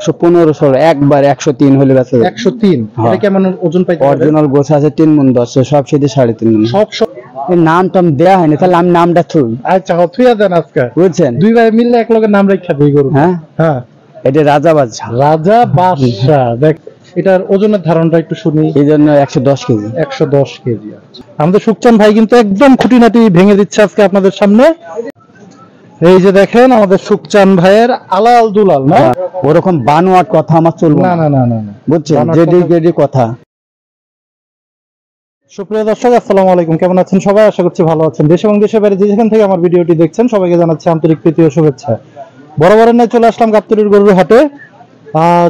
115 একবার 103 হলে বেচা যাবে। 103 এটা কেমন ওজন পাইতে পারে? অরিজিনাল গোছ আছে 3 মণ 10 সব সেটি 3.5 মণ। সব এই নাম টাম দেয়া হয়নি, তাহলে আমি নামটা থুই। আচ্ছা থুইয়া দেন আজকে, বুঝছেন? দুই ভাই মিললে এক লগে নাম রাখা দেই গরু। হ্যাঁ হ্যাঁ, এটা রাজা বাদশা। রাজা বাদশা। দেখ এটার ওজনের ধারণটা একটু শুনি। এই জন্য 110 কেজি। 110 কেজি। আমাদের সুকচান ভাই কিন্তু একদম খুঁটিনাটি ভেঙে দিচ্ছে আজকে আপনাদের সামনে। এই যে দেখেন আমাদের সুকচান ভাইয়ের আলাল দুলাল না, ওরকম বানোয়াট কথা আমার চলবে না না না না না, বুঝছেন? যেডি গেডি কথা। সুপ্রিয় দর্শক আসসালামু আলাইকুম, কেমন আছেন সবাই? আশা করছি ভালো আছেন। দেশ এবং দেশের বাইরে যেখান থেকে আমার ভিডিওটি দেখছেন সবাইকে জানাচ্ছি আন্তরিক প্রীতি ও শুভেচ্ছা। বরাবরের ন্যায় চলে আসলাম গাবতলীর গরুর হাটে।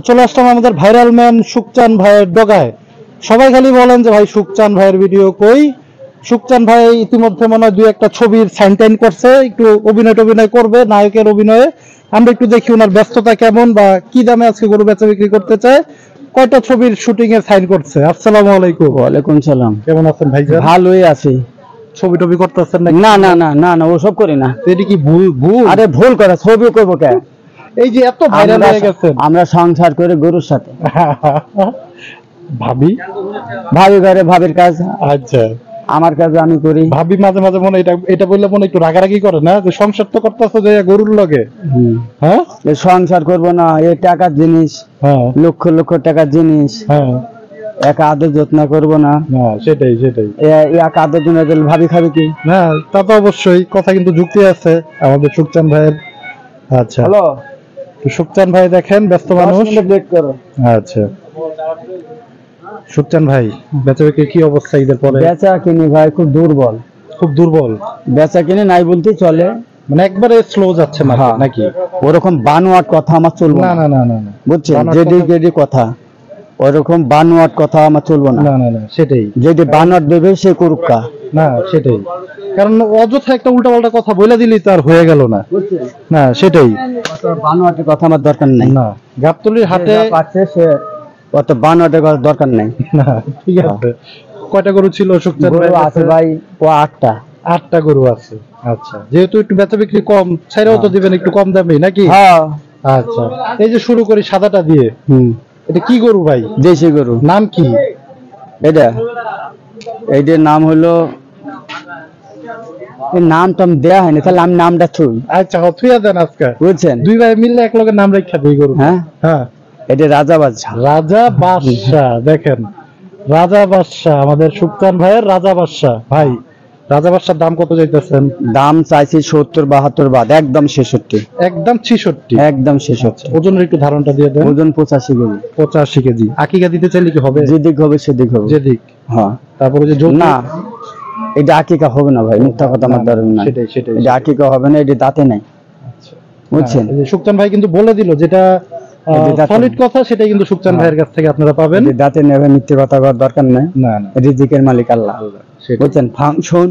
চলে আসলাম আমাদের ভাইরাল ম্যান সুকচান ভাইয়ের ডগায়। সবাই খালি বলেন যে ভাই সুকচান ভাইয়ের ভিডিও কই। সুকচান ভাই ইতিমধ্যে মনে হয় 2-1টা ছবির সাইন টাইন করছে, একটু অভিনয় করবে নায়কের অভিনয়ে। আমরা একটু দেখি ওনার ব্যস্ততা কেমন বা কি দামে আজকে গরু বেচা বিক্রি করতে চায়, কয়টা ছবির শুটিং এর সাইন করছে। আসসালামু আলাইকুম। ওয়ালাইকুম সালাম। কেমন আছেন ভাইজান? ভালোই আছি। ছবি টবি করতেছেন নাকি? না না না না না ওসব করি না। এটা কি ভুল? আরে ভুল করে ছবি করব কেন? এই যে এত ভাইরাল হয়ে গেছেন। আমরা সংসার করে গরুর সাথে। ভাবি করে ভাবির কাজ, আচ্ছা আমার কাজ আমি করি। ভাবি মাঝে মাঝে মনে এটা বললে মনে একটু রাগারাগি করে না যে সংসার তো করতেছো যে গরুর লগে। হ্যাঁ এই সংসার করব না, এই টাকার জিনিস, হ্যাঁ লক্ষ লক্ষ টাকার জিনিস, হ্যাঁ একা আদর যত্ন করব না। সেটাই একা আদর জন্য ভাবি খাবে কি? না তা তো অবশ্যই, কথা কিন্তু যুক্তি আছে আমাদের সুকচান ভাইয়ের। আচ্ছা হ্যালো সুকচান ভাই দেখেন ব্যস্ত মানুষ। আচ্ছা সুকচান ভাই বেচা বিক্রির কি অবস্থা ঈদের পরে? বেচা কিনি ভাই খুব দুর্বল। বেচা কিনে নাই বলতে চলে, মানে একবারে স্লো যাচ্ছে না নাকি? ওরকম বানোয়াট কথা আমার চলবে না না না না না, বুঝছেন? যেডি গেডি কথা, ওরকম বানোয়াট কথা আমার চলবে না। না না না সেটাই, যেটি বানোয়াট দেবে সে করুকা না সেটাই, কারণ অযথা একটা উল্টাপাল্টা কথা বলে দিলি তো আর হয়ে গেল না। না সেটাই, বানোয়াটের কথা আমার দরকার নাই। না গাবতলীর হাটে পাচ্ছে সে অত বানোয়াটের কথা দরকার নাই। না ঠিক আছে। কয়টা গরু ছিল সুকচান ভাই? আছে ভাই ও 8টা গরু আছে। আচ্ছা যেহেতু একটু বেচা বিক্রি কম, ছাইরাও তো দিবেন একটু কম দামে নাকি? হ্যাঁ। আচ্ছা এই যে শুরু করি সাদাটা দিয়ে, এটা কি গরু ভাই? দেশি গরু। নাম কি এইটার নাম হলো, নাম টাম দেয়া হয়নি, তাহলে আমি নামটা থুই। আচ্ছা থুইয়া দেন আজকে, বুঝছেন? দুই ভাই মিললে এক লগে নাম রাখা দেই গরু। হ্যাঁ হ্যাঁ, এটা রাজা বাদশা। রাজা বাদশা। দেখেন রাজা বাদশা, আমাদের সুকচান ভাইয়ের রাজা বাদশা। ভাই রাজা বাদশার দাম কত চাইতেছেন? দাম চাইছি 70-72 বাদ, একদম 66। একদম 66? একদম 66। ওজনের একটু ধারণটা দিয়ে দেন। ওজন 85 কেজি। 85 কেজি। আকিকা দিতে চাইলে কি হবে? যেদিক হবে সেদিক হবে। যেদিক, হ্যাঁ। তারপরে যে না এটা আকিকা হবে না ভাই, মিথ্যা কথা আমার ধরবেন না। সেটাই এটা আকিকা হবে না, এটা দাঁতে নাই। বুঝছেন? সুকচান ভাই কিন্তু বলে দিল যেটা সলিড কথা, সেটাই কিন্তু সুকচান ভাইয়ের কাছ থেকে আপনারা পাবেন। দাঁতে নেবে, মিথ্যে কথা বলার দরকার নাই। না না, রিজিকের মালিক আল্লাহ। বুঝছেন? ফাংশন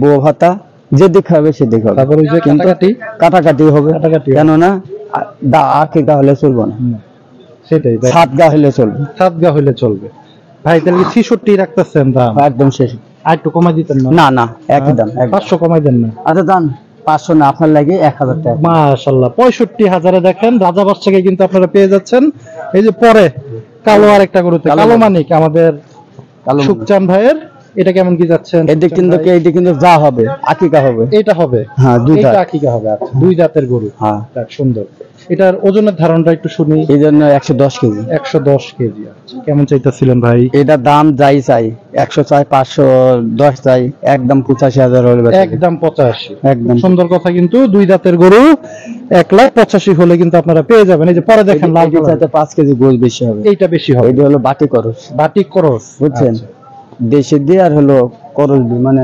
বউ ভাতা যেদিক হবে সেদিক হবে। তারপরে যে কাটাকাটি হবে, কেননা আকিকা হলে চলবে না। সেটাই, সাতগা হলে চলবে। ভাই তাহলে 66 রাখতেছেন দাম? একদম শেষ। আর একটু কমাই দিতেন না? না না একই দাম। 500 কমাই দেন না? আচ্ছা দাম 500 না, আপনার লাগে 1000 টাকা। মাশাআল্লাহ 65,000-এ দেখেন রাজা বাদশাকে কিন্তু আপনারা পেয়ে যাচ্ছেন। এই যে পরে কালো আরেকটা গরুতে, কালো মানিক আমাদের সুকচান ভাইয়ের, এটা কেমন কি যাচ্ছেন? এটা কিন্তু যা হবে আকিকা হবে। এটা হবে, হ্যাঁ দুইটা আকিকা হবে। আচ্ছা দুই জাতের গরু, হ্যাঁ সুন্দর। এটার ওজনের ধারণটা একটু শুনি। এই জন্য 110 কেজি। 110 কেজি। আচ্ছা কেমন চাইতেছিলেন ভাই? এটা দাম যাই চাই 100 চাই, 510 চাই, একদম 85,000 হলে একদম 85। একদম সুন্দর কথা। কিন্তু দুই জাতের গরু 185 হলে কিন্তু আপনারা পেয়ে যাবেন। এই যে পরে দেখেন লাল চাইতে 5 কেজি গোশ বেশি হবে। এইটা বেশি হবে। এটা হলো বাটি করস, বুঝছেন? দেশি দিয়ে আর হলো করস দিয়ে, মানে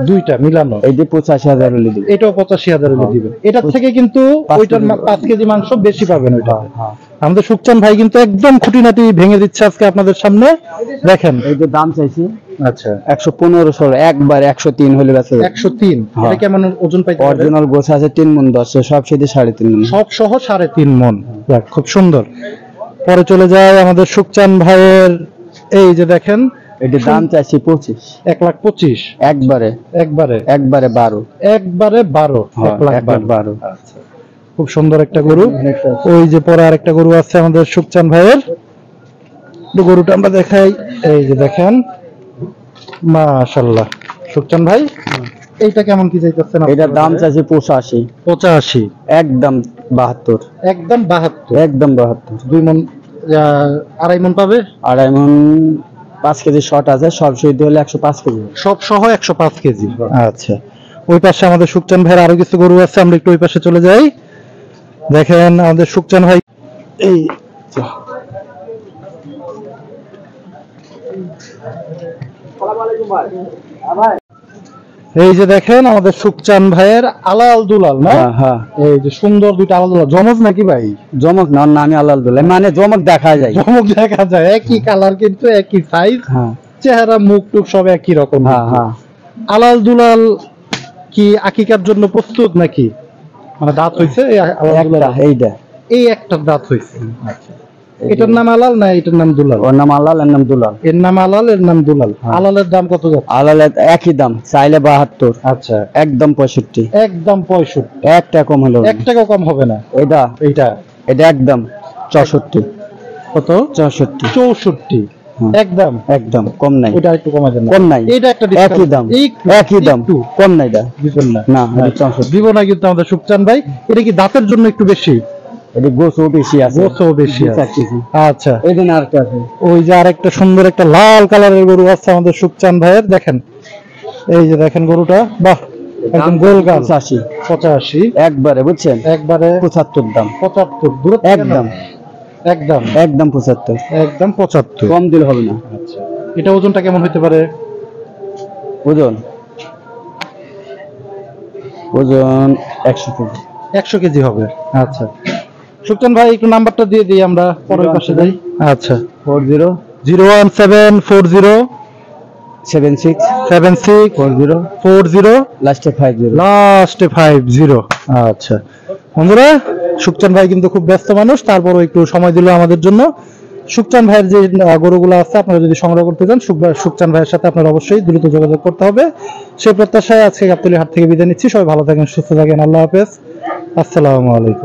দুইটা মিলানো। এই যে 85,000 হলে দিবে, এটাও 85,000 হলে দিবে। এটার থেকে কিন্তু ওইটার 5 কেজি মাংস বেশি পাবেন ওইটা। আমাদের সুকচান ভাই কিন্তু একদম খুঁটিনাটি ভেঙে দিচ্ছে আজকে আপনাদের সামনে। দেখেন এই যে দাম চাইছি, আচ্ছা 115 একবার 103 হলে বেচা যাবে। 103 এটা কেমন ওজন পাইতে পারে? অরিজিনাল গোছ আছে 3 মণ 10 সব সেটি 3.5 মণ, সব সহ 3.5 মণ। খুব সুন্দর। পরে চলে যায় আমাদের সুকচান ভাইয়ের। এই যে দেখেন এটার দাম চাইছি 25। 1,25,000 একবারে 12। 1,12,000। একবারে 12। 1,12,000। আচ্ছা খুব সুন্দর একটা গরু। ওই যে পরে আরেকটা গরু আছে আমাদের সুকচান ভাইয়ের, গরুটা আমরা দেখাই। এই যে দেখেন, মাশাআল্লাহ। সুকচান ভাই, এইটা কেমন কি চাইতেছেন? এটার দাম চাইছি 85। 85? একদম 72। একদম 72? একদম 72। 2 মণ, আড়াই মণ পাবে? আড়াই মণ 5 কেজি শর্ট আছে, সব সহিত হলে 105 কেজি, সব সহ 105 কেজি। আচ্ছা, ওই পাশে আমাদের সুকচান ভাইয়ের আরো কিছু গরু আছে, আমরা একটু ওই পাশে চলে যাই। দেখেন আমাদের সুকচান ভাই, এই যে দেখেন আমাদের সুকচান ভাইয়ের আলাল দুলাল না? হ্যাঁ, এই যে সুন্দর দুইটা আলাল দুলাল, জমক নাকি ভাই? জমক না, নামে আলাল দুলাল, মানে জমক দেখা যায়। জমক দেখা যায়, একই কালার কিন্তু একই সাইজ, চেহারা মুখ টুক সব একই রকম। হ্যাঁ। আলাল দুলাল কি আকিকার জন্য প্রস্তুত নাকি? মানে দাঁত হইছে এইটা, এই একটা দাঁত হইছে। আচ্ছা, এটার নাম আলাল না এটার নাম দুলাল? ওর নাম আলাল, এর নাম দুলাল। এর নাম আলাল, এর নাম দুলাল। আলালের দাম কত যাচ্ছে? আলালের একই দাম, চাইলে 72। আচ্ছা, একদম 65। একদম 65? এক টাকা কম হলো, 1 টাকাও কম হবে না? এটা একদম 64। কত? 64। 64 একদম? একদম কম নাই, ওটা একটু কমা দেন। কম নাই, এটা একটা একই দাম, একই দাম, কম নাই। এটা দিবেন না? না, এটা 64 দিব না কিন্তু আমাদের সুকচান ভাই। এটা কি দাঁতের জন্য একটু বেশি? এটা গোছও বেশি আছে, গোছও বেশি আছে। আচ্ছা, এই দিন আরেকটা আছে, ওই যে আরেকটা সুন্দর একটা লাল কালারের গরু আছে আমাদের সুকচান ভাইয়ের। দেখেন, এই যে দেখেন গরুটা, বাহ, একদম গোল গাল। 85 একবারে, বুঝছেন? একবারে 75 দাম। 75 দূর, একদম একদম 75। একদম 75, কম দিলে হবে না। আচ্ছা, এটা ওজনটা কেমন হতে পারে? ওজন 100 কেজি। 100 কেজি হবে। আচ্ছা, সুকচান ভাই একটু নাম্বারটা দিয়ে দিই, আমরা পরের পাশে যাই। আচ্ছা, 40 01740 76 76 40 লাস্টে 50। লাস্টে 50। আচ্ছা বন্ধুরা, সুকচান ভাই কিন্তু খুব ব্যস্ত মানুষ, তারপরও একটু সময় দিল আমাদের জন্য। সুকচান ভাইয়ের যে গরুগুলো আছে, আপনারা যদি সংগ্রহ করতে চান, সুকচান ভাইয়ের সাথে আপনার অবশ্যই দ্রুত যোগাযোগ করতে হবে। সেই প্রত্যাশায় আজকে গাবতলী হাট থেকে বিদায় নিচ্ছি। সবাই ভালো থাকেন, সুস্থ থাকেন, আল্লাহ হাফেজ, আসসালামু আলাইকুম।